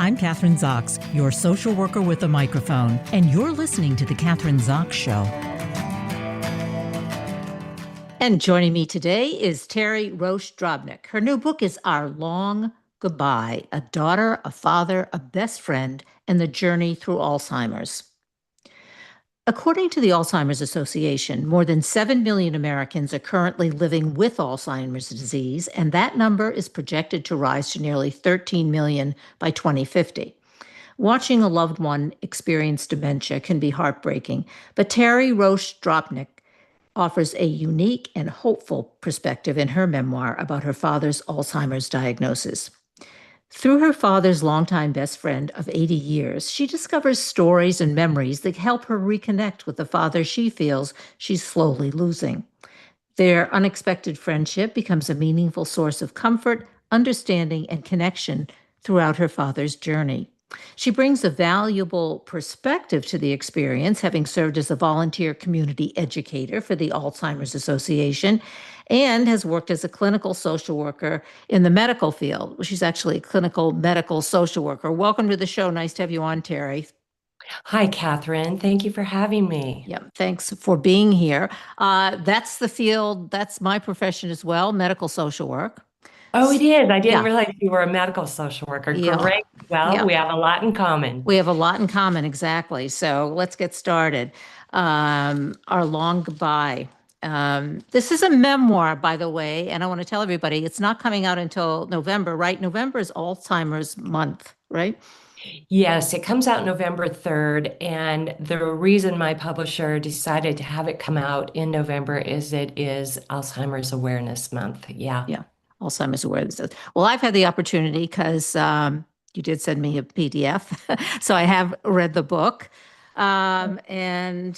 I'm Kathryn Zox, your social worker with a microphone, and you're listening to The Kathryn Zox Show. And joining me today is Teri Roche Dropnick. Her new book is Our Long Goodbye, A Daughter, a Father, a Best Friend, and the Journey Through Alzheimer's. According to the Alzheimer's Association, more than 7 million Americans are currently living with Alzheimer's disease, and that number is projected to rise to nearly 13 million by 2050. Watching a loved one experience dementia can be heartbreaking, but Teri Roche Dropnick offers a unique and hopeful perspective in her memoir about her father's Alzheimer's diagnosis. Through her father's longtime best friend of 80 years, she discovers stories and memories that help her reconnect with the father she feels she's slowly losing. Their unexpected friendship becomes a meaningful source of comfort, understanding, and connection throughout her father's journey. She brings a valuable perspective to the experience, having served as a volunteer community educator for the Alzheimer's Association and has worked as a clinical social worker in the medical field. She's actually a clinical medical social worker. Welcome to the show. Nice to have you on, Teri. Hi, Kathryn. Thank you for having me. Yeah, thanks for being here. That's the field, that's my profession as well, medical social work. Oh, it is. I didn't Yeah, realize you were a medical social worker. yeah, Great. Well, yeah. we have a lot in common. We have a lot in common, exactly. So let's get started. Our Long Goodbye. This is a memoir, by the way, and I want to tell everybody it's not coming out until November, right? November is Alzheimer's month, right? Yes, it comes out November 3rd, and the reason my publisher decided to have it come out in November is it is Alzheimer's Awareness Month. Yeah. Yeah, Alzheimer's awareness. Well, I've had the opportunity because you did send me a PDF, so I have read the book. And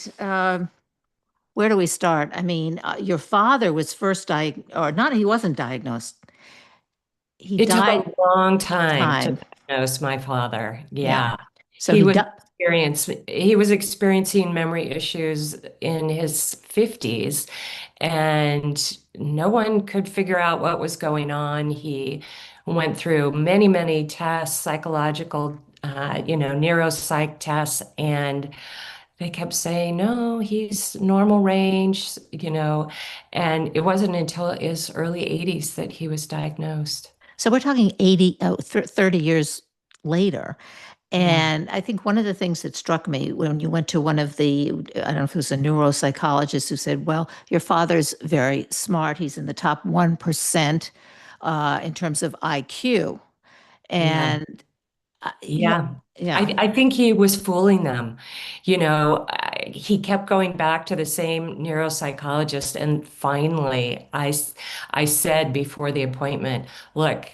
where do we start? I mean, your father was first diagnosed, or not, he wasn't diagnosed. He It took a died long time to time. diagnose my father. Yeah. Yeah. So He he was died. experiencing memory issues in his 50s, and no one could figure out what was going on. He went through many, many tests, psychological, neuropsych tests, and they kept saying, no, he's normal range, and it wasn't until his early 80s that he was diagnosed. So we're talking 30 years later. Yeah. And I think one of the things that struck me when you went to one of the, I don't know if it was a neuropsychologist who said, well, your father's very smart. He's in the top 1% in terms of IQ. Yeah. And yeah, Yeah. yeah. I think he was fooling them. He kept going back to the same neuropsychologist. And finally, I said before the appointment, look,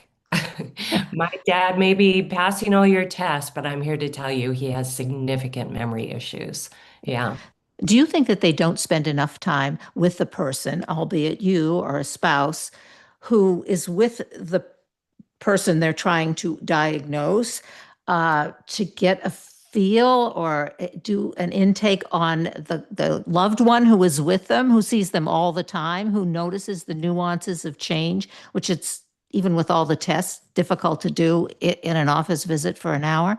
my dad may be passing all your tests, but I'm here to tell you he has significant memory issues. Yeah. Do you think that they don't spend enough time with the person, albeit you or a spouse, who is with the person they're trying to diagnose to get a feel or do an intake on the loved one who is with them, who sees them all the time, who notices the nuances of change, which it's even with all the tests difficult to do in an office visit for an hour?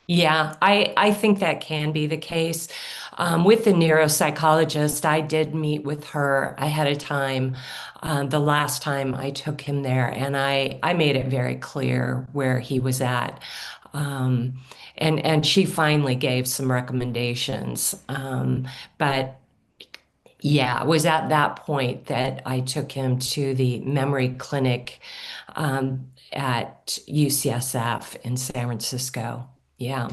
Yeah, I think that can be the case. With the neuropsychologist, I did meet with her ahead of time, the last time I took him there, and I made it very clear where he was at. Um, and she finally gave some recommendations. But yeah, it was at that point that I took him to the memory clinic at UCSF in San Francisco. Yeah.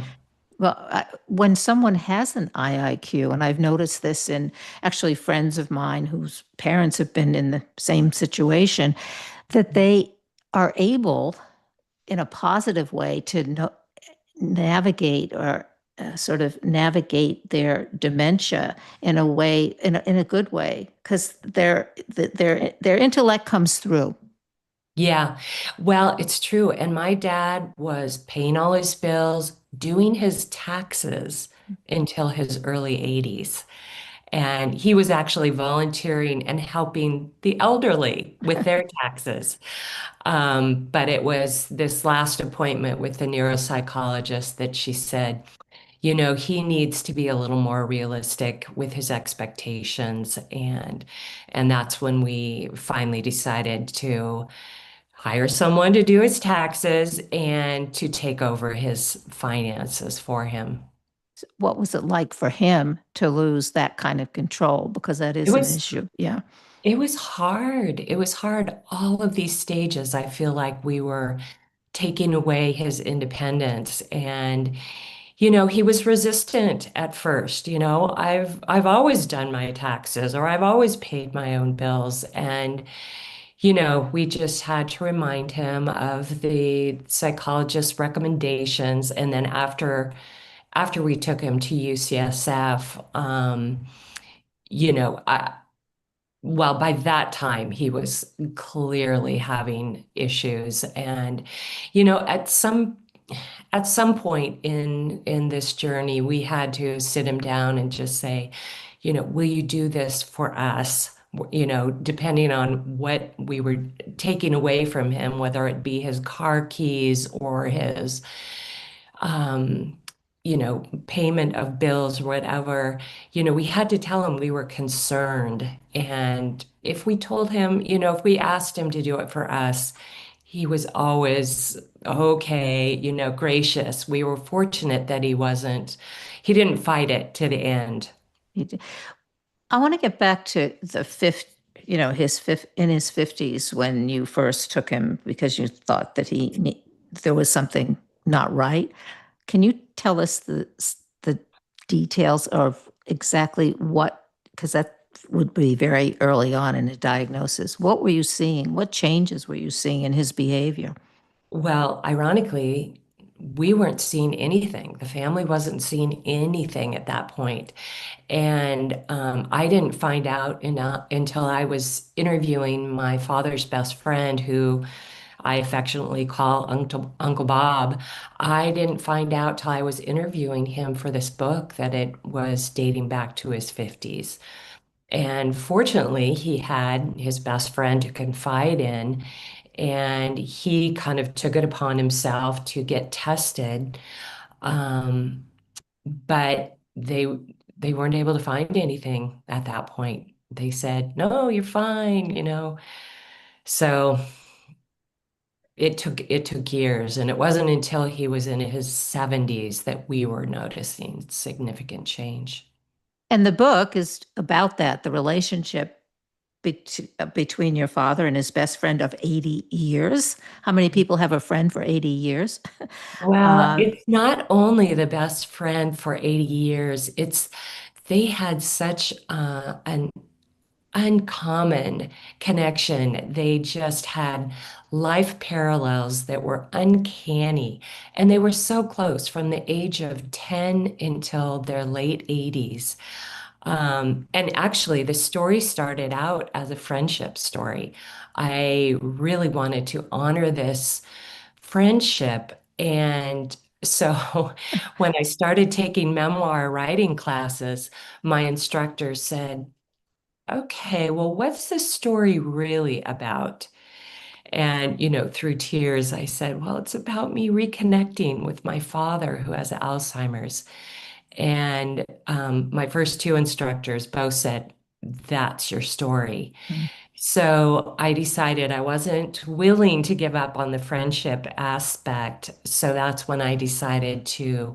Well, when someone has an IIQ, and I've noticed this in actually friends of mine whose parents have been in the same situation, that they are able, in a positive way, to navigate or sort of navigate their dementia in a way, in a good way, because their intellect comes through. Yeah, well, it's true. And my dad was paying all his bills, doing his taxes until his early 80s. And he was actually volunteering and helping the elderly with their taxes. But it was this last appointment with the neuropsychologist that she said, he needs to be a little more realistic with his expectations. And that's when we finally decided to hire someone to do his taxes and to take over his finances for him. What was it like for him to lose that kind of control? Because that It is an was issue. Yeah. it was hard. It was hard. All of these stages, I feel like we were taking away his independence. And he was resistant at first. I've always done my taxes, or I've always paid my own bills. And we just had to remind him of the psychologist's recommendations. And then after we took him to UCSF, I well, by that time, he was clearly having issues. And, you know, at some at some point in this journey, we had to sit him down and just say, will you do this for us? Depending on what we were taking away from him, whether it be his car keys or his um, payment of bills, whatever, we had to tell him we were concerned. And if we told him, if we asked him to do it for us, he was always okay, gracious. We were fortunate that he didn't fight it to the end. He did. I want to get back to the fifth, his fifth in his 50s when you first took him because you thought that there was something not right. Can you tell us the details of exactly what, because that would be very early on in a diagnosis. What were you seeing? What changes were you seeing in his behavior? Well, ironically, we weren't seeing anything. The family wasn't seeing anything at that point. And I didn't find out until I was interviewing my father's best friend, who I affectionately call Uncle Bob. I didn't find out till I was interviewing him for this book that it was dating back to his 50s. And fortunately, he had his best friend to confide in, and he kind of took it upon himself to get tested. Um, but they weren't able to find anything at that point. They said, "No, you're fine." So it took years, and it wasn't until he was in his 70s that we were noticing significant change. And the book is about that, the relationship between your father and his best friend of 80 years. How many people have a friend for 80 years? Well, Um, it's not only the best friend for 80 years, they had such an uncommon connection. They just had life parallels that were uncanny. And they were so close from the age of 10 until their late 80s. And actually, the story started out as a friendship story. I really wanted to honor this friendship. And so when I started taking memoir writing classes, my instructor said, okay, well, what's this story really about? And, through tears, I said, well, it's about me reconnecting with my father who has Alzheimer's. And my first two instructors both said, that's your story. So I decided I wasn't willing to give up on the friendship aspect. So that's when I decided to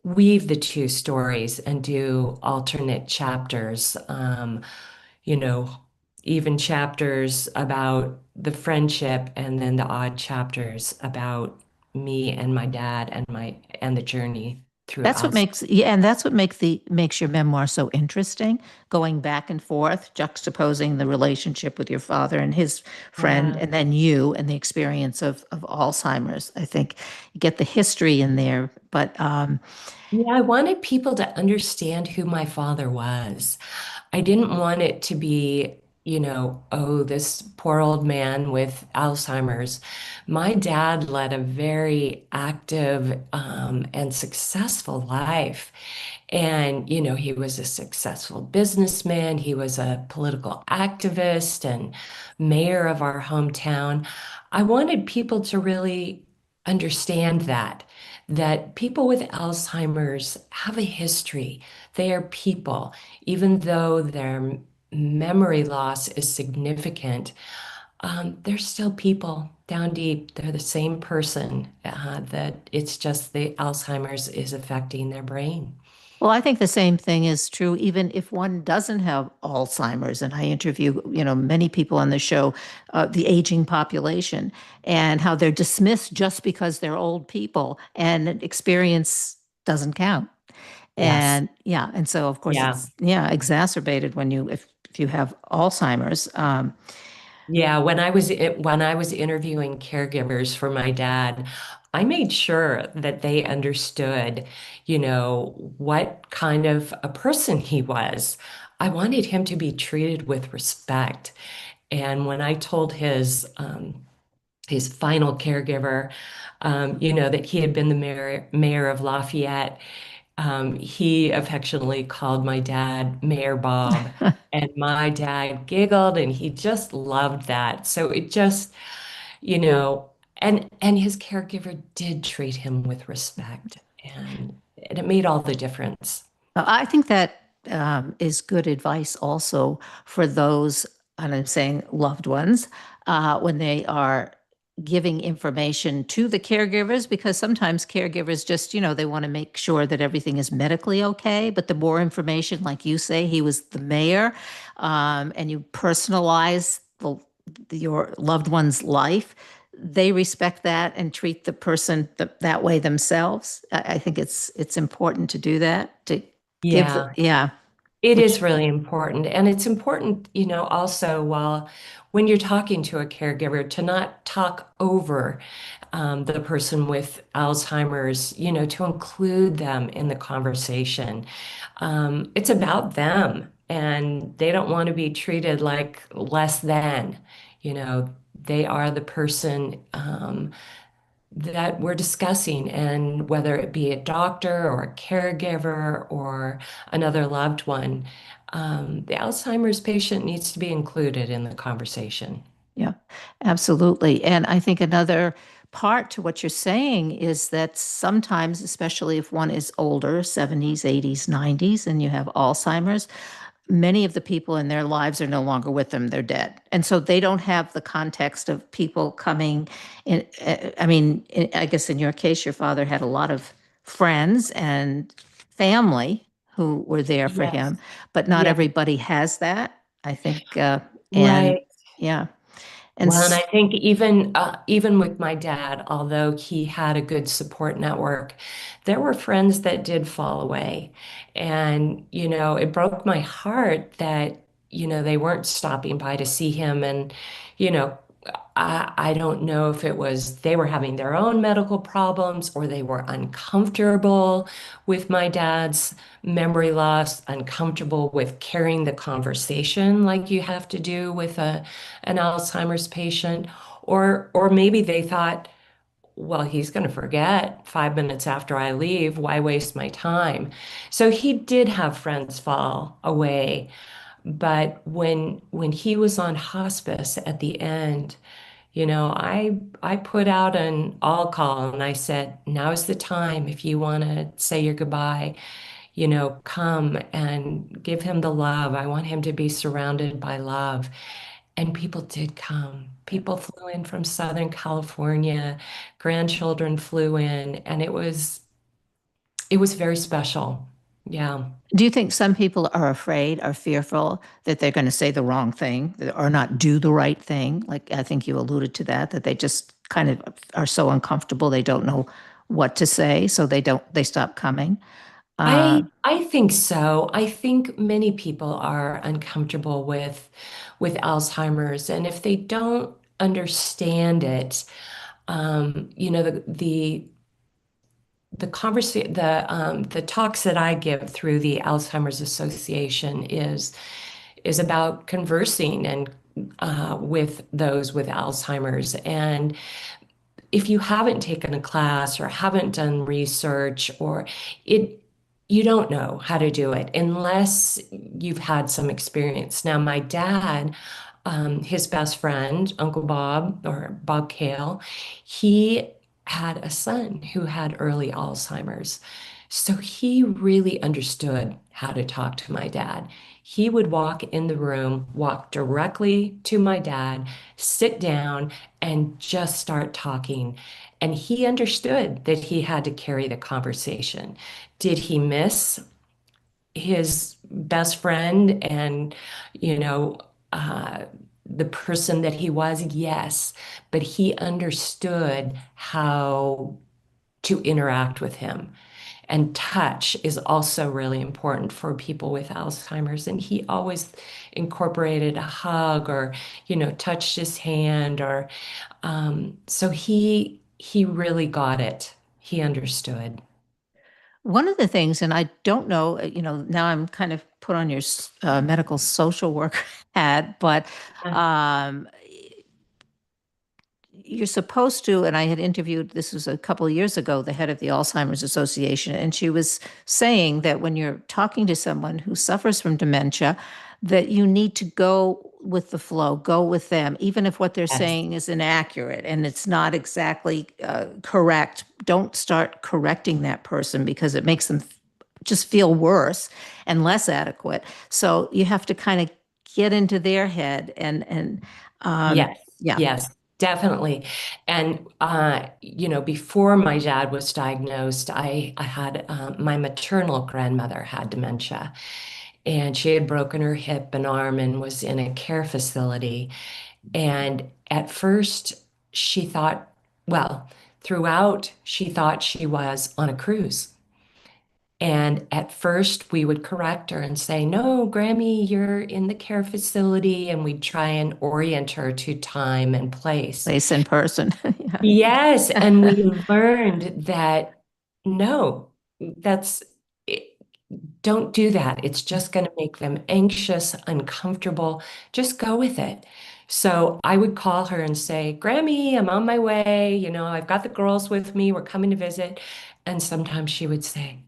weave the two stories and do alternate chapters. You know, even chapters about the friendship and then the odd chapters about me and my dad and the journey through That's what Alzheimer's. makes, yeah, and that's what makes your memoir so interesting, going back and forth, juxtaposing the relationship with your father and his friend, Yeah. and then you and the experience of Alzheimer's. I think you get the history in there, but Yeah, I wanted people to understand who my father was. I didn't want it to be oh, this poor old man with Alzheimer's. My dad led a very active and successful life. And, he was a successful businessman. He was a political activist and mayor of our hometown. I wanted people to really understand that people with Alzheimer's have a history. They are people, even though their memory loss is significant. They're still people down deep. They're the same person, that it's just the Alzheimer's is affecting their brain. Well, I think the same thing is true even if one doesn't have Alzheimer's. And I interview, many people on the show, the aging population, and how they're dismissed just because they're old people, and experience doesn't count. Yes. And yeah, and so of course Yeah. it's exacerbated when if you have Alzheimer's. Yeah, when I was interviewing caregivers for my dad, I made sure that they understood, what kind of a person he was. I wanted him to be treated with respect. And when I told his final caregiver, that he had been the mayor of Lafayette, he affectionately called my dad Mayor Bob, and my dad giggled and he just loved that. So it just, you know, and his caregiver did treat him with respect, and it made all the difference. I think that is good advice also for those, and I'm saying loved ones, when they are giving information to the caregivers, because sometimes caregivers just, they want to make sure that everything is medically okay. But the more information, like you say, he was the mayor, and you personalize your loved one's life, they respect that and treat the person that way themselves. I think it's important to do that, to give Yeah. yeah, It which is really important. And it's important, also while when you're talking to a caregiver to not talk over the person with Alzheimer's, to include them in the conversation. It's about them and they don't want to be treated like less than, they are the person that we're discussing, and whether it be a doctor or a caregiver or another loved one, the Alzheimer's patient needs to be included in the conversation. yeah, absolutely. And I think another part to what you're saying is that sometimes, especially if one is older, 70s, 80s, 90s, and you have Alzheimer's, many of the people in their lives are no longer with them. They're dead. And so they don't have the context of people coming in. I mean, I guess in your case, your father had a lot of friends and family who were there for Yes. him, but not Yeah. everybody has that, I think. And Right. yeah. And Well, and I think even with my dad, although he had a good support network, there were friends that did fall away. And, it broke my heart that, they weren't stopping by to see him. And, you know, I don't know if it was they were having their own medical problems or they were uncomfortable with my dad's memory loss, uncomfortable with carrying the conversation like you have to do with an Alzheimer's patient, or maybe they thought, well, he's going to forget 5 minutes after I leave. Why waste my time? So he did have friends fall away. But when he was on hospice at the end, I put out an all call and I said, now is the time. If you want to say your goodbye, come and give him the love. I want him to be surrounded by love. And people did come. People flew in from Southern California, grandchildren flew in, and it was very special. Yeah. do you think some people are afraid, are fearful that they're going to say the wrong thing or not do the right thing? Like I think you alluded to that they just kind of are so uncomfortable they don't know what to say, so they stop coming. Uh, I think so. I think many people are uncomfortable with Alzheimer's, and if they don't understand it, the conversation, the talks that I give through the Alzheimer's Association is about conversing and with those with Alzheimer's. And if you haven't taken a class or haven't done research or it, you don't know how to do it unless you've had some experience. Now, my dad, his best friend, Uncle Bob or Bob Kale, he had a son who had early Alzheimer's. So he really understood how to talk to my dad. He would walk in the room, walk directly to my dad, sit down, and just start talking. And he understood that he had to carry the conversation. Did he miss his best friend and, you know, uh, the person that he was? Yes, but he understood how to interact with him. And touch is also really important for people with Alzheimer's. And he always incorporated a hug or, touched his hand or so he really got it. He understood. One of the things, and I don't know, now I'm kind of put on your medical social work hat, but Yeah. um, you're supposed to, and I had interviewed, this was a couple of years ago, the head of the Alzheimer's Association, and she was saying that when you're talking to someone who suffers from dementia, that you need to go with the flow, go with them, even if what they're Yes. saying is inaccurate and it's not exactly correct. Don't start correcting that person because it makes them just feel worse and less adequate. So you have to kind of get into their head and Yes. yeah. Yes, definitely. And before my dad was diagnosed, I had my maternal grandmother had dementia, and she had broken her hip and arm and was in a care facility. And at first, she thought, well, throughout, she thought she was on a cruise. And at first, we would correct her and say, no, Grammy, you're in the care facility. And we'd try and orient her to time and place. Place in person. Yes. Yeah. And we learned that no, that's don't do that. It's just going to make them anxious, uncomfortable. Just go with it. So I would call her and say, Grammy, I'm on my way. I've got the girls with me. We're coming to visit. And sometimes she would say,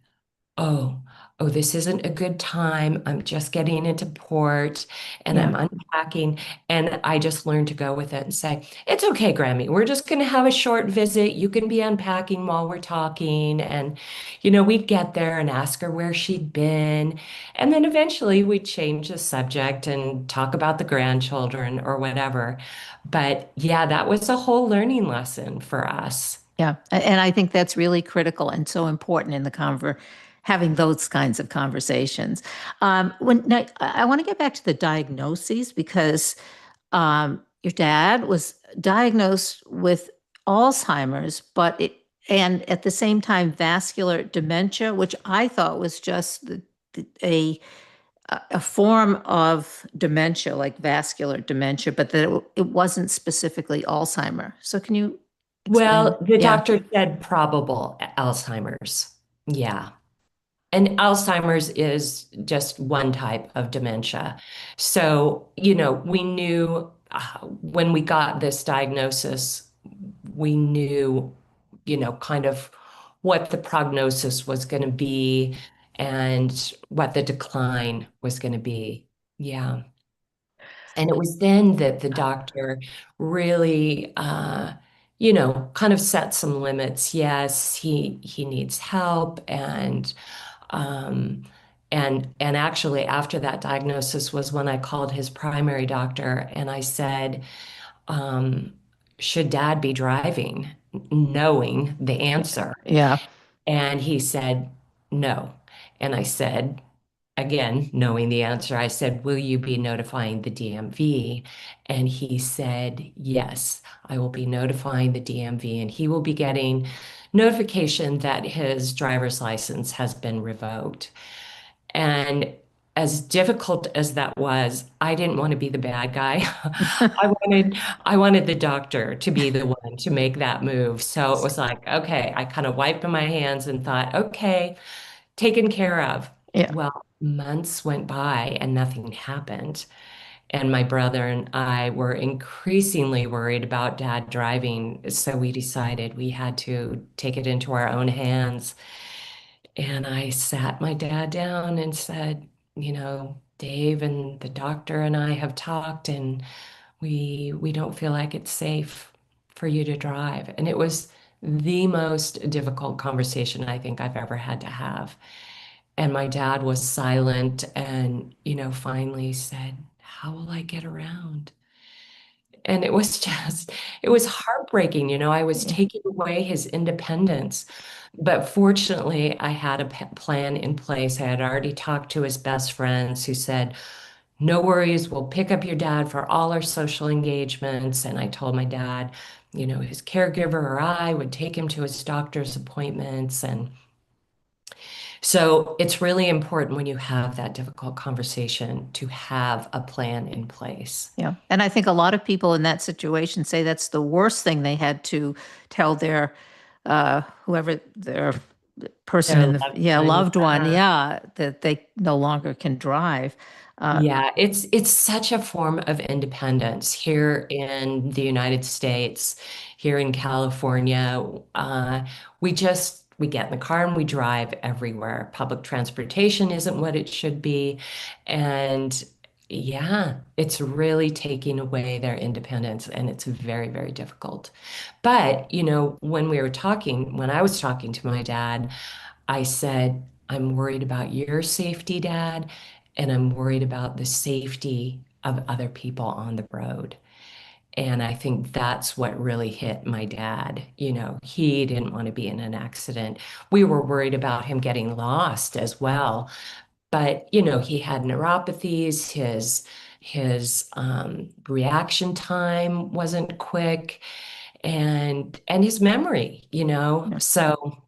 oh, oh, this isn't a good time. I'm just getting into port and Yeah. I'm unpacking. And I just learned to go with it and say, it's okay, Grammy. We're just going to have a short visit. You can be unpacking while we're talking. And, we'd get there and ask her where she'd been. And then eventually we'd change the subject and talk about the grandchildren or whatever. But yeah, that was a whole learning lesson for us. Yeah. And I think that's really critical and so important in the having those kinds of conversations. Now, I want to get back to the diagnoses because your dad was diagnosed with Alzheimer's, and at the same time vascular dementia, which I thought was just a a form of dementia, like vascular dementia, but that it wasn't specifically Alzheimer. So can you explain? Well, the Yeah. doctor said probable Alzheimer's. Yeah. And Alzheimer's is just one type of dementia. So, we knew when we got this diagnosis, we knew, kind of what the prognosis was going to be and what the decline was going to be. Yeah. And it was then that the doctor really, kind of set some limits. Yes, he needs help, um, and actually after that diagnosis was when I called his primary doctor and I said, um, should Dad be driving, knowing the answer? Yeah. And he said, no. And I said, again, knowing the answer, I said, will you be notifying the DMV? And he said, yes, I will be notifying the DMV, and he will be getting notification that his driver's license has been revoked. And as difficult as that was, I didn't want to be the bad guy. I wanted the doctor to be the one to make that move. So it was like, okay, I kind of wiped my hands and thought, okay, taken care of. Yeah. Well, months went by and nothing happened. And my brother and I were increasingly worried about dad driving. So we decided we had to take it into our own hands. And I sat my dad down and said, Dave and the doctor and I have talked, and we don't feel like it's safe for you to drive. And it was the most difficult conversation I think I've ever had to have. And my dad was silent and, finally said, "How will I get around?" And it was just, it was heartbreaking. I was Yeah. taking away his independence. But fortunately, I had a plan in place. I had already talked to his best friends who said, "No worries, we'll pick up your dad for all our social engagements." And I told my dad, his caregiver or I would take him to his doctor's appointments. And so it's really important when you have that difficult conversation to have a plan in place. Yeah. And I think a lot of people in that situation say that's the worst thing they had to tell their whoever their person Their in the loved yeah one. loved one, yeah, that they no longer can drive. Uh, Yeah, it's such a form of independence here in the United States, here in California. We get in the car and we drive everywhere. Public transportation isn't what it should be, and yeah, it's really taking away their independence, and it's very, very difficult. But when I was talking to my dad, I said, "I'm worried about your safety, Dad, and I'm worried about the safety of other people on the road." And I think that's what really hit my dad. He didn't want to be in an accident. We were worried about him getting lost as well. But, he had neuropathies. His reaction time wasn't quick, and his memory, yeah. So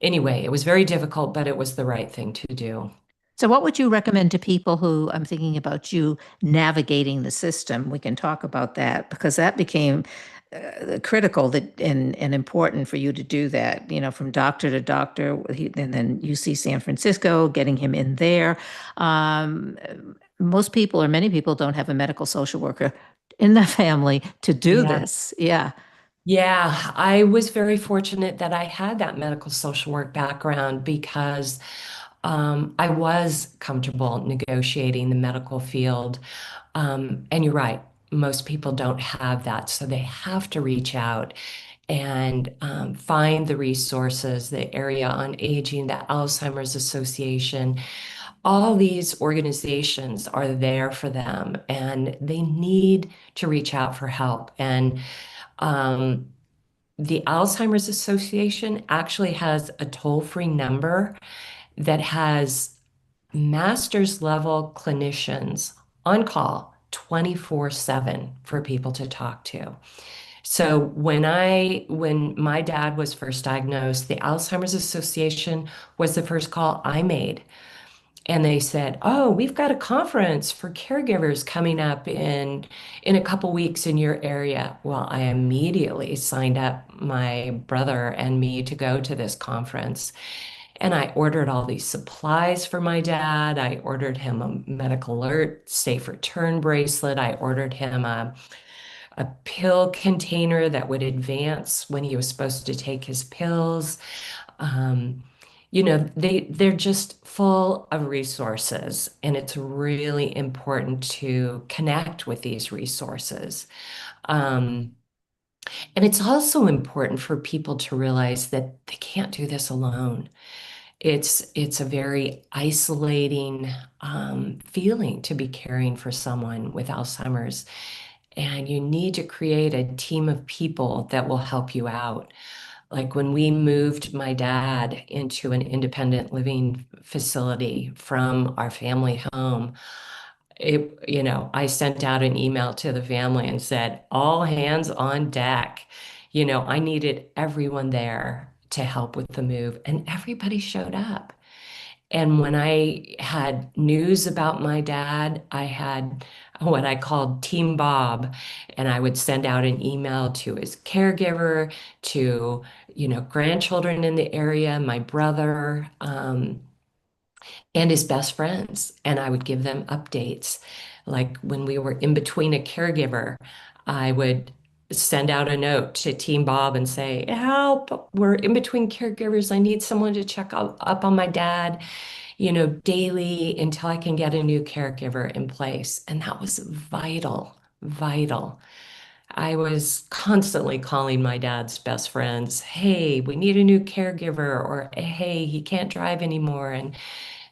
anyway, it was very difficult, but it was the right thing to do. So, what would you recommend to people who I'm thinking about you navigating the system? We can talk about that because that became critical and important for you to do that, from doctor to doctor, and then UC San Francisco, getting him in there. Um, Most people or many people don't have a medical social worker in the family to do Yeah. this. Yeah. Yeah, I was very fortunate that I had that medical social work background because I was comfortable negotiating the medical field. And you're right, most people don't have that. So they have to reach out and find the resources, the Area on Aging, the Alzheimer's Association. All these organizations are there for them and they need to reach out for help. And um, the Alzheimer's Association actually has a toll-free number that has master's level clinicians on call 24/7 for people to talk to. So when my dad was first diagnosed, the Alzheimer's Association was the first call I made. And they said, "Oh, we've got a conference for caregivers coming up in a couple weeks in your area." Well, I immediately signed up my brother and me to go to this conference. And I ordered all these supplies for my dad. I ordered him a medical alert, safe return bracelet. I ordered him a pill container that would advance when he was supposed to take his pills. Um, they're just full of resources, and it's really important to connect with these resources. Um, and it's also important for people to realize that they can't do this alone. It's a very isolating feeling to be caring for someone with Alzheimer's, and you need to create a team of people that will help you out. Like when we moved my dad into an independent living facility from our family home, I sent out an email to the family and said, "All hands on deck." I needed everyone there to help with the move, and everybody showed up. And when I had news about my dad, I had what I called Team Bob, and I would send out an email to his caregiver, to, grandchildren in the area, my brother. and his best friends. And I would give them updates. Like when we were in between a caregiver, I would send out a note to Team Bob and say, "Help, we're in between caregivers. I need someone to check up on my dad, daily until I can get a new caregiver in place." And that was vital, vital. I was constantly calling my dad's best friends, "Hey, we need a new caregiver," or "Hey, he can't drive anymore." And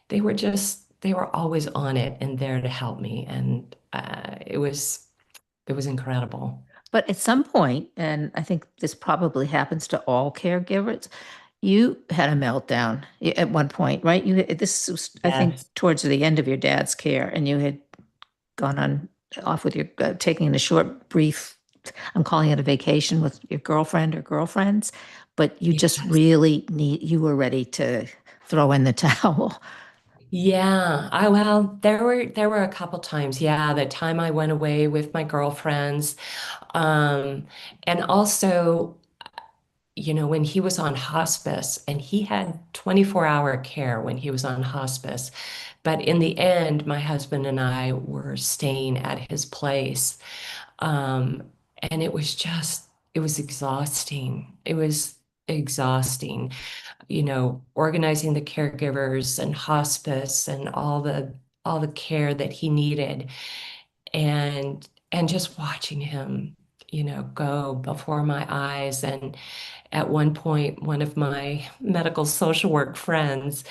they were always on it and there to help me. And it was incredible. But at some point, and I think this probably happens to all caregivers, you had a meltdown at one point, right? This was, I think, Yes. towards the end of your dad's care, and you had gone on off with your taking a short, brief, I'm calling it a vacation with your girlfriend or girlfriends, but you just Yes. really you were ready to throw in the towel. Yeah. Well, there were a couple times. Yeah, the time I went away with my girlfriends. Um, and also, when he was on hospice, and he had 24-hour care when he was on hospice. But in the end, my husband and I were staying at his place. Um, and it was exhausting. It was exhausting, organizing the caregivers and hospice and all the care that he needed, and just watching him, go before my eyes. And at one point, one of my medical social work friends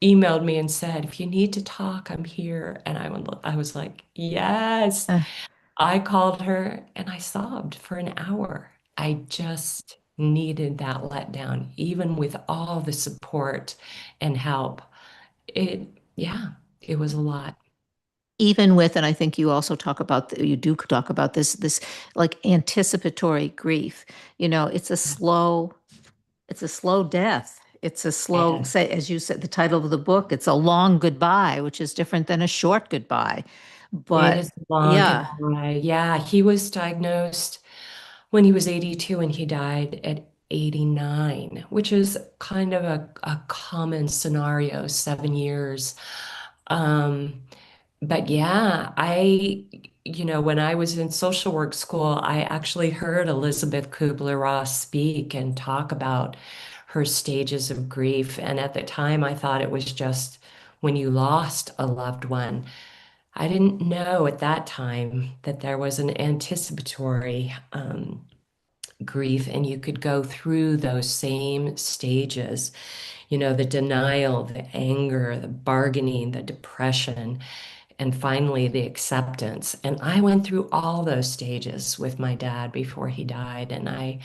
emailed me and said, "If you need to talk, I'm here." And I was like, "Yes." Uh, I called her and I sobbed for an hour. I just needed that letdown, even with all the support and help. Yeah, it was a lot. Even with, and I think you also talk about, you do talk about this like anticipatory grief. It's a slow death. It's a slow, Yes, say, as you said, the title of the book, it's a long goodbye, which is different than a short goodbye. it But is long yeah, goodbye. Yeah, he was diagnosed when he was 82 and he died at 89, which is kind of a common scenario, 7 years. Um, But yeah, when I was in social work school, I actually heard Elizabeth Kubler-Ross speak and talk about her stages of grief. And at the time, I thought it was just when you lost a loved one. I didn't know at that time that there was an anticipatory grief, and you could go through those same stages, the denial, the anger, the bargaining, the depression, and finally the acceptance. And I went through all those stages with my dad before he died. And I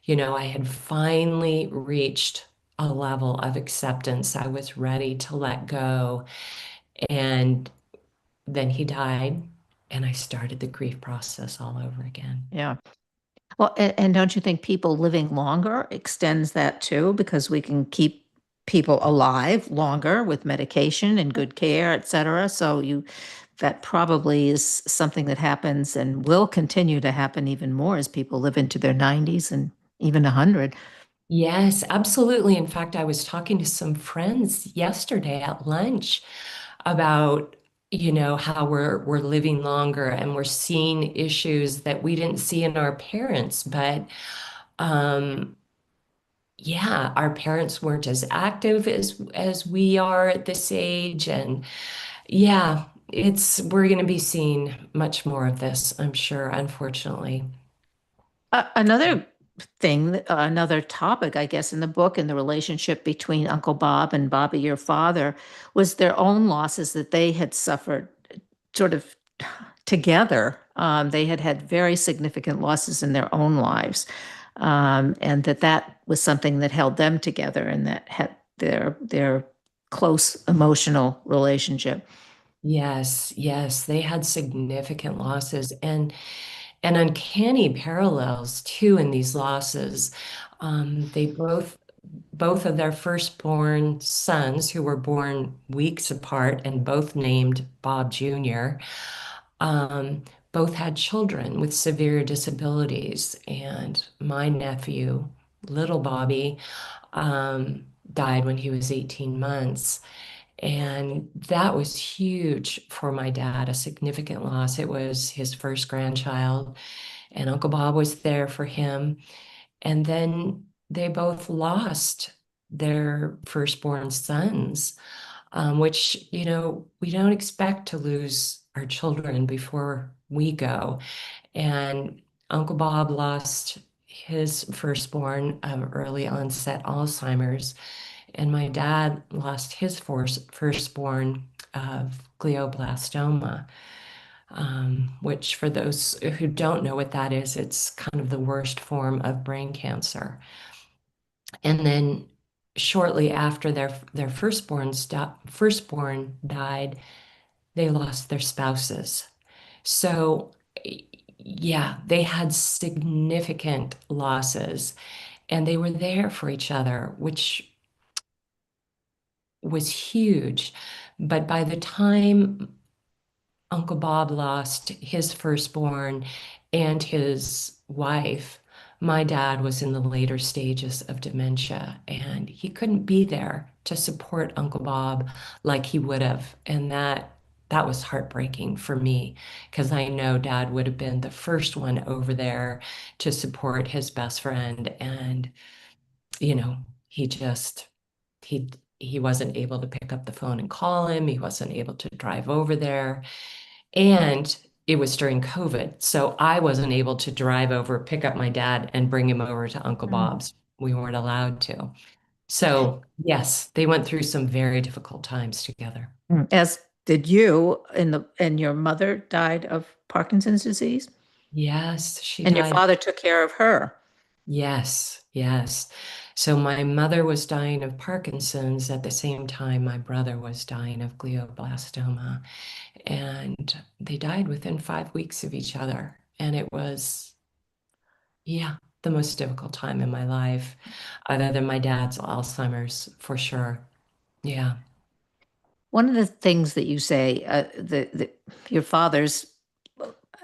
had finally reached a level of acceptance. I was ready to let go. And then he died, and I started the grief process all over again. yeah. Well, and don't you think people living longer extends that too? Because we can keep people alive longer with medication and good care, et cetera. So that probably is something that happens and will continue to happen even more as people live into their 90s and even 100. Yes, absolutely. In fact, I was talking to some friends yesterday at lunch about, how we're living longer and we're seeing issues that we didn't see in our parents. But um, yeah, our parents weren't as active as we are at this age. And yeah, we're going to be seeing much more of this, I'm sure, unfortunately. Another thing, another topic, I guess, in the book, in the relationship between Uncle Bob and Bobby, your father, was their own losses that they had suffered sort of together. They had had very significant losses in their own lives, and that was something that held them together and that had their close emotional relationship. Yes, yes, they had significant losses and uncanny parallels too in these losses. They both of their firstborn sons, who were born weeks apart and both named Bob Jr., um, both had children with severe disabilities. And my nephew, little Bobby, um, died when he was 18 months. And that was huge for my dad, a significant loss. It was his first grandchild, and Uncle Bob was there for him. And then they both lost their firstborn sons, which, we don't expect to lose our children before we go. And Uncle Bob lost his firstborn of early onset Alzheimer's, and my dad lost his firstborn of glioblastoma, which, for those who don't know what that is, it's kind of the worst form of brain cancer. And then shortly after their firstborn died, they lost their spouses. So yeah, they had significant losses, and they were there for each other, which was huge. But by the time Uncle Bob lost his firstborn and his wife, my dad was in the later stages of dementia, and he couldn't be there to support Uncle Bob like he would have. And that was heartbreaking for me, because I know Dad would have been the first one over there to support his best friend. And, you know, he just he he wasn't able to pick up the phone and call him. He wasn't able to drive over there. And it was during COVID. So I wasn't able to drive over, pick up my dad, and bring him over to Uncle Mm. Bob's. We weren't allowed to. So, yes, they went through some very difficult times together. As did you, and your mother died of Parkinson's disease, Yes, she and your died. father took care of her. Yes, yes. So my mother was dying of Parkinson's at the same time my brother was dying of glioblastoma. And they died within 5 weeks of each other. And it was, yeah, the most difficult time in my life, other than my dad's Alzheimer's, for sure. Yeah. One of the things that you say, your father's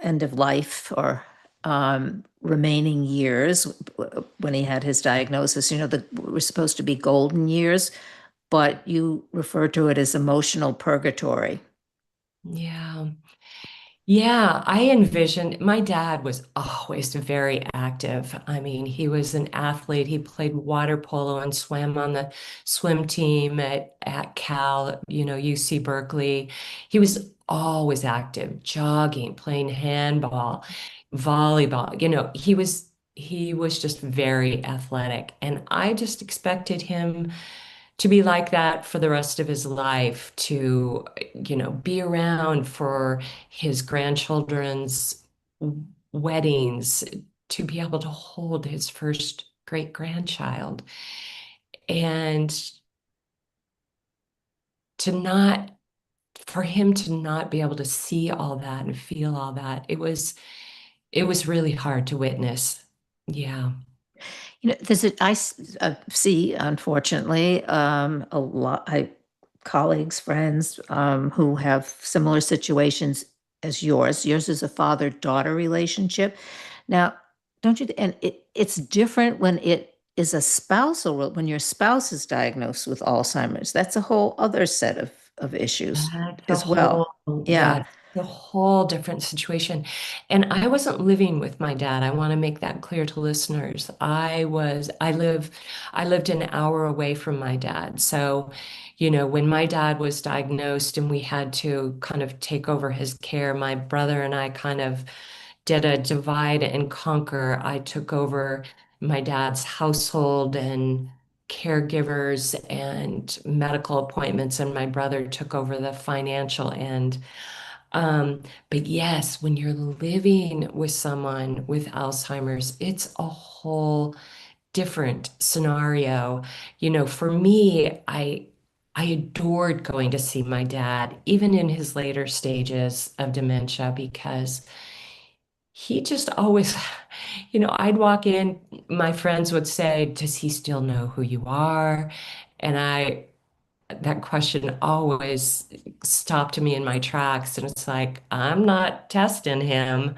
end of life or remaining years when he had his diagnosis, that were supposed to be golden years, but you refer to it as emotional purgatory. Yeah. Yeah, I envisioned my dad was always very active. I mean, he was an athlete. He played water polo and swam on the swim team at Cal, UC Berkeley. He was always active, jogging, playing handball, volleyball. He was just very athletic. And I just expected him to be like that for the rest of his life, to, be around for his grandchildren's weddings, to be able to hold his first great grandchild, and to not, for him to not be able to see all that and feel all that. It was really hard to witness. Yeah. I see, unfortunately, a lot, colleagues, friends, who have similar situations as yours. Yours is a father-daughter relationship. Now, don't you, and it's different when it is a spousal, when your spouse is diagnosed with Alzheimer's. That's a whole other set of issues That's a as well. whole, Yeah. yeah, the whole different situation. And I wasn't living with my dad. I want to make that clear to listeners. I lived an hour away from my dad. So, when my dad was diagnosed and we had to kind of take over his care, my brother and I kind of did a divide and conquer. I took over my dad's household and caregivers and medical appointments, and my brother took over the financial end. But yes, when you're living with someone with Alzheimer's, it's a whole different scenario. For me, I adored going to see my dad, even in his later stages of dementia, because he just always, I'd walk in, my friends would say, "Does he still know who you are?" And that question always stopped me in my tracks. And it's like, I'm not testing him.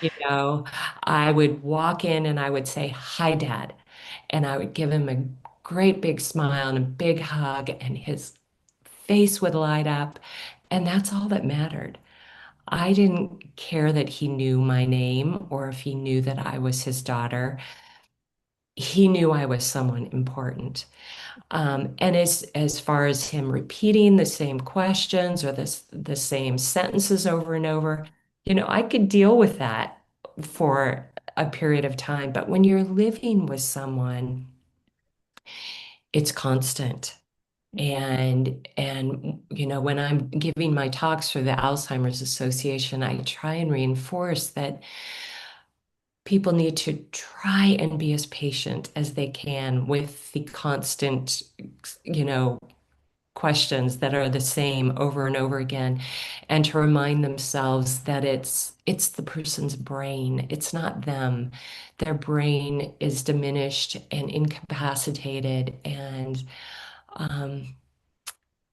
You know, I would walk in and I would say, "Hi, Dad." And I would give him a great big smile and a big hug, and his face would light up. And that's all that mattered. I didn't care that he knew my name or if he knew that I was his daughter. He knew I was someone important. And as far as him repeating the same questions or the same sentences over and over, I could deal with that for a period of time. But when you're living with someone, it's constant. And when I'm giving my talks for the Alzheimer's Association, I try and reinforce that people need to try and be as patient as they can with the constant, you know, questions that are the same over and over again, and to remind themselves that it's the person's brain, it's not them. Their brain is diminished and incapacitated, and um,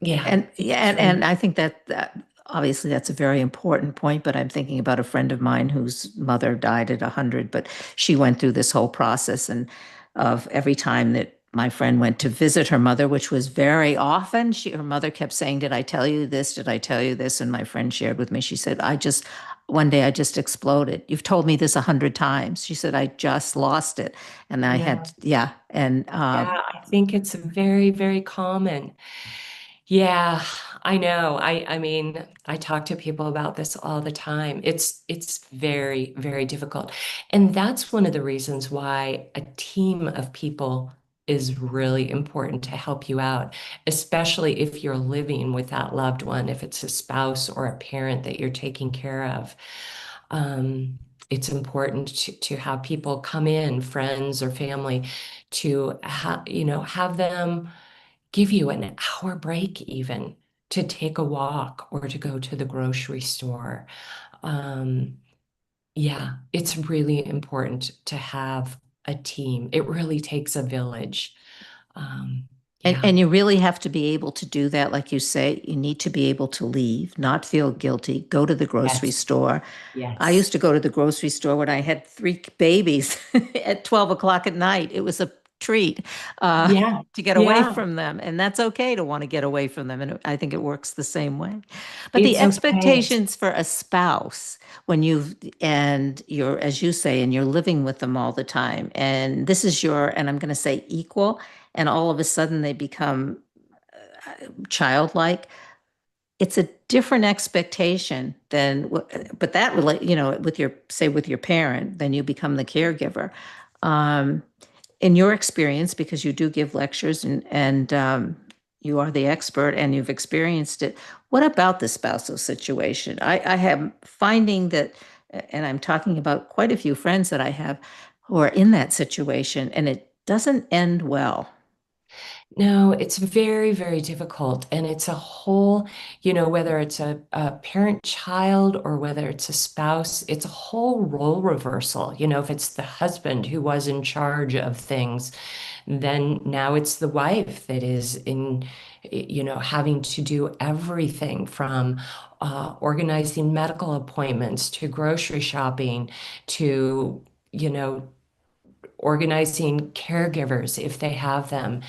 yeah, And yeah, and I think that obviously that's a very important point, but I'm thinking about a friend of mine whose mother died at 100, but she went through this whole process and of every time that my friend went to visit her mother, which was very often, her mother kept saying, "Did I tell you this? Did I tell you this?" And my friend shared with me, she said, one day I just exploded. You've told me this 100 times. She said, I just lost it. And I yeah, had, yeah. And yeah, I think it's very, very common. Yeah, I know. I mean, I talk to people about this all the time. It's very, very difficult. And that's one of the reasons why a team of people is really important to help you out, especially if you're living with that loved one, if it's a spouse or a parent that you're taking care of. Um, it's important to have people come in, friends or family, to have them give you an hour break even to take a walk or to go to the grocery store. Um, yeah, it's really important to have a team. It really takes a village. Yeah. And you really have to be able to do that. Like you say, you need to be able to leave, not feel guilty, go to the grocery Yes. store. I Yes. used to go to the grocery store when I had three babies at 12 o'clock at night. It was a treat uh, Yeah. to get away Yeah. from them. And that's okay to want to get away from them. And I think it works the same way. But the It's okay. expectations for a spouse when and you're, as you say, and you're living with them all the time, and this is and I'm going to say equal, and all of a sudden they become childlike. It's a different expectation than, but that relate, with with your parent, then you become the caregiver. Um, in your experience, because you do give lectures and you are the expert and you've experienced it, what about the spousal situation? I am finding that, and I'm talking about quite a few friends that I have who are in that situation, and it doesn't end well. No, it's very, very difficult. And it's a whole, whether it's a parent-child or whether it's a spouse, it's a whole role reversal. If it's the husband who was in charge of things, then now it's the wife that is having to do everything from organizing medical appointments to grocery shopping to, organizing caregivers if they have them.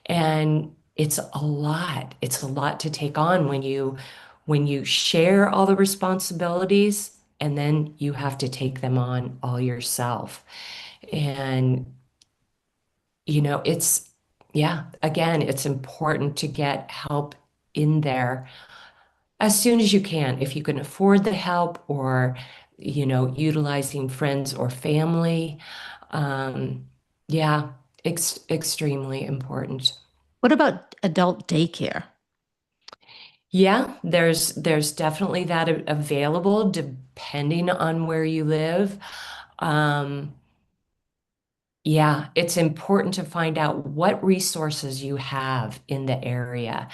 And it's a lot. It's a lot to take on when you share all the responsibilities and then you have to take them on all yourself. And it's yeah, again, it's important to get help in there as soon as you can. If you can afford the help or utilizing friends or family. Um, yeah, extremely important. What about adult daycare? Yeah, there's definitely that available depending on where you live. Um, yeah, it's important to find out what resources you have in the area.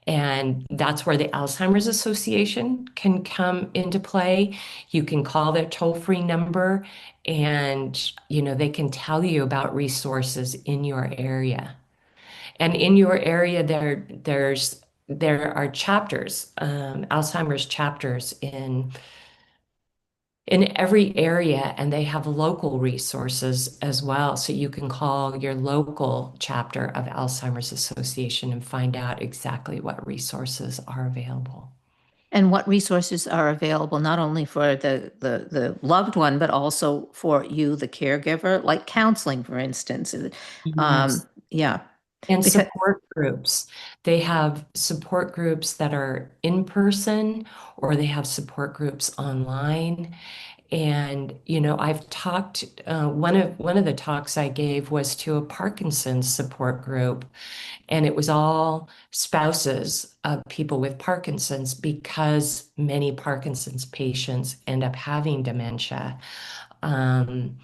And that's where the Alzheimer's Association can come into play. You can call their toll-free number and they can tell you about resources in your area. And in your area, there are chapters, Alzheimer's chapters in every area, and they have local resources as well. So you can call your local chapter of Alzheimer's Association and find out exactly what resources are available. And what resources are available not only for the loved one, but also for you, the caregiver, like counseling, for instance. Yes. Yeah, And because support groups. They have support groups that are in person, or they have support groups online. And, I've talked, one of the talks I gave was to a Parkinson's support group, and it was all spouses of people with Parkinson's because many Parkinson's patients end up having dementia. Um,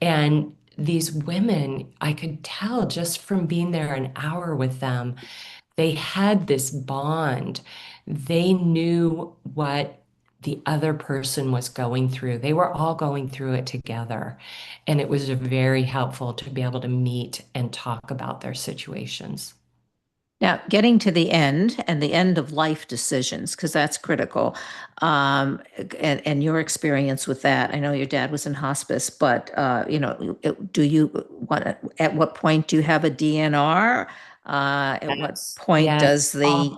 and these women, I could tell just from being there an hour with them, they had this bond. They knew what the other person was going through. They were all going through it together. And it was very helpful to be able to meet and talk about their situations. now getting to the end and the end of life decisions, because that's critical. Um, and your experience with that. I know your dad was in hospice, but do you at what point do you have a DNR? At what Yes. point Yes. does the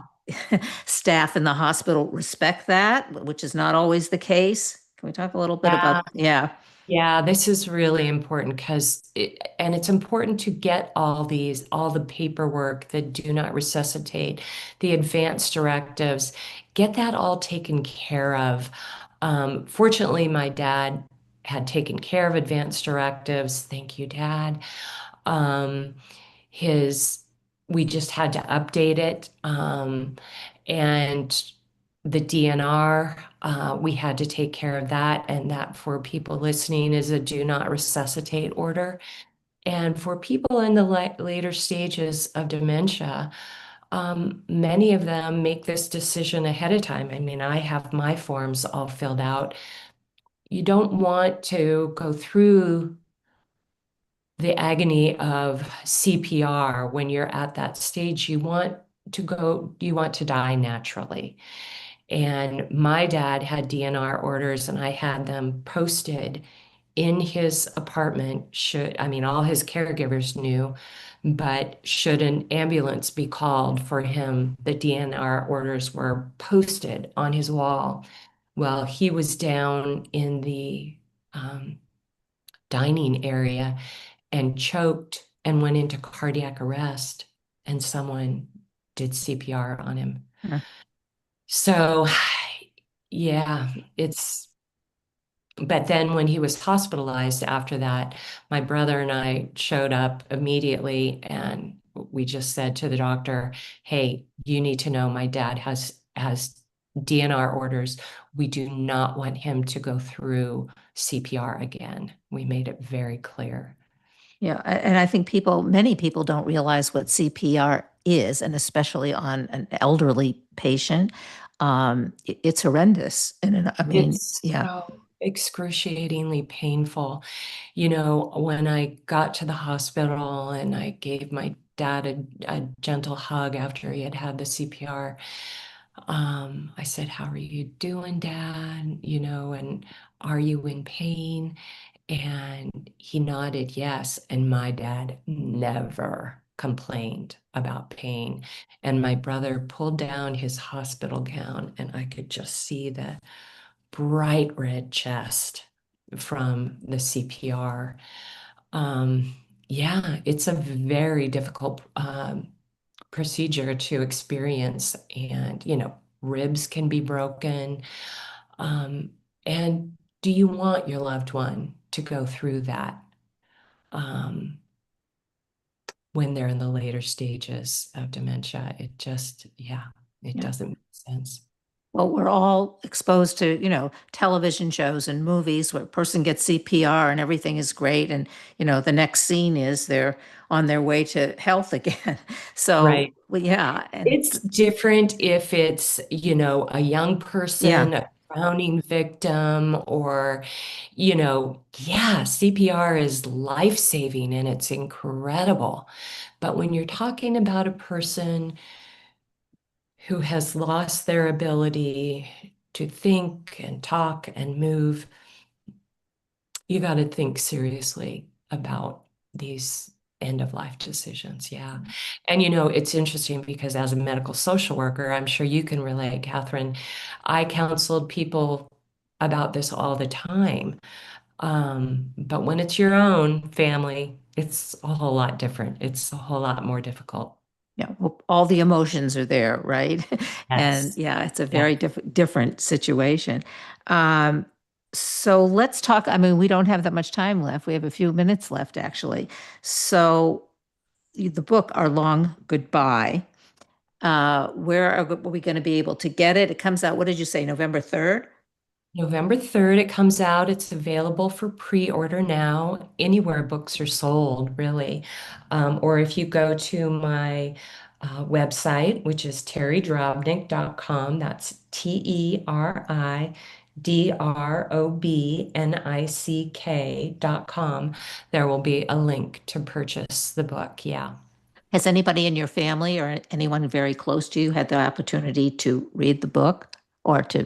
staff in the hospital respect that, which is not always the case? Can we talk a little bit Yeah. about, yeah. Yeah, this is really important and it's important to get all the paperwork, the do not resuscitate, the advance directives, get that all taken care of. Fortunately, my dad had taken care of advance directives. Thank you, Dad. Um, his, we just had to update it. And the DNR, we had to take care of that. And that, for people listening, is a do not resuscitate order. And for people in the later stages of dementia, many of them make this decision ahead of time. I mean, I have my forms all filled out. You don't want to go through the agony of CPR when you're at that stage. You want to die naturally. And my dad had DNR orders, and I had them posted in his apartment. All his caregivers knew, but should an ambulance be called for him, the DNR orders were posted on his wall. Well, he was down in the um, dining area and choked and went into cardiac arrest, and someone did CPR on him. So, yeah, but then when he was hospitalized after that, my brother and I showed up immediately, and we just said to the doctor, "Hey, you need to know my dad has DNR orders. We do not want him to go through CPR again." We made it very clear. Yeah, and I think many people don't realize what CPR is, and especially on an elderly patient. It's horrendous. And I mean, It's yeah, so excruciatingly painful. When I got to the hospital and I gave my dad a gentle hug after he had had the CPR, I said, "How are you doing, Dad? And are you in pain?" And he nodded yes. And my dad never complained about pain. And my brother pulled down his hospital gown, and I could just see the bright red chest from the CPR. Yeah, it's a very difficult procedure to experience, and ribs can be broken. Um, and do you want your loved one to go through that um, when they're in the later stages of dementia? Yeah, it yeah. doesn't make sense. Well, we're all exposed to, television shows and movies where a person gets CPR and everything is great. And, the next scene is they're on their way to health again. So, Right. well, yeah. And It's different if it's, a young yeah, person, a drowning victim, or, yeah, CPR is life-saving and it's incredible. But when you're talking about a person who has lost their ability to think and talk and move, You got to think seriously about these end of life decisions. Yeah. And it's interesting because as a medical social worker, I'm sure you can relate, Kathryn. I counseled people about this all the time. But when it's your own family, it's a whole lot different. It's a whole lot more difficult. Yeah, well, all the emotions are there, right? And Yes. yeah, it's a Yeah. very different situation. Um, so let's talk. I mean, we don't have that much time left. We have a few minutes left, actually. So the book, Our Long Goodbye, where are we going to be able to get it? It comes out, what did you say, November 3rd? November 3rd, it comes out. It's available for pre-order now, anywhere books are sold, really. Or if you go to my website, which is teridrobnick.com, that's teridrobnick.com, there will be a link to purchase the book. Yeah. Has anybody in your family or anyone very close to you had the opportunity to read the book or to?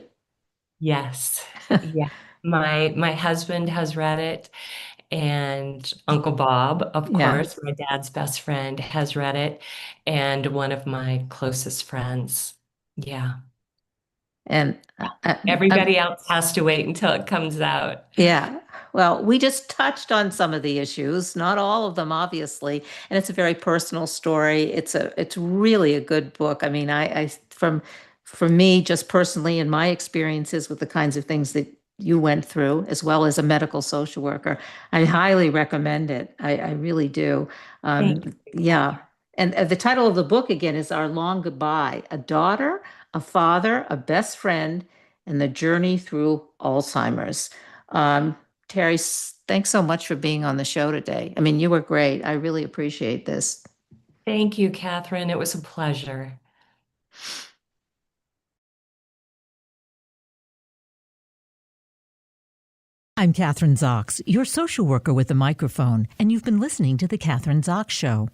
Yes. Yeah. My husband has read it. And Uncle Bob, of Yeah. course, my dad's best friend, has read it, and one of my closest friends. Yeah. And Everybody else has to wait until it comes out. yeah. Well, we just touched on some of the issues, not all of them, obviously. And it's a very personal story. It's really a good book. I mean, for me, just personally, in my experiences with the kinds of things that you went through, as well as a medical social worker, I highly recommend it. I really do. Thank you, Yeah. Kathryn. And the title of the book again is Our Long Goodbye: A Daughter, a Father, a Best Friend, and the Journey Through Alzheimer's. Um, Teri, thanks so much for being on the show today. I mean, you were great. I really appreciate this. Thank you, Kathryn. It was a pleasure. I'm Kathryn Zox, your social worker with a microphone, and you've been listening to The Kathryn Zox Show.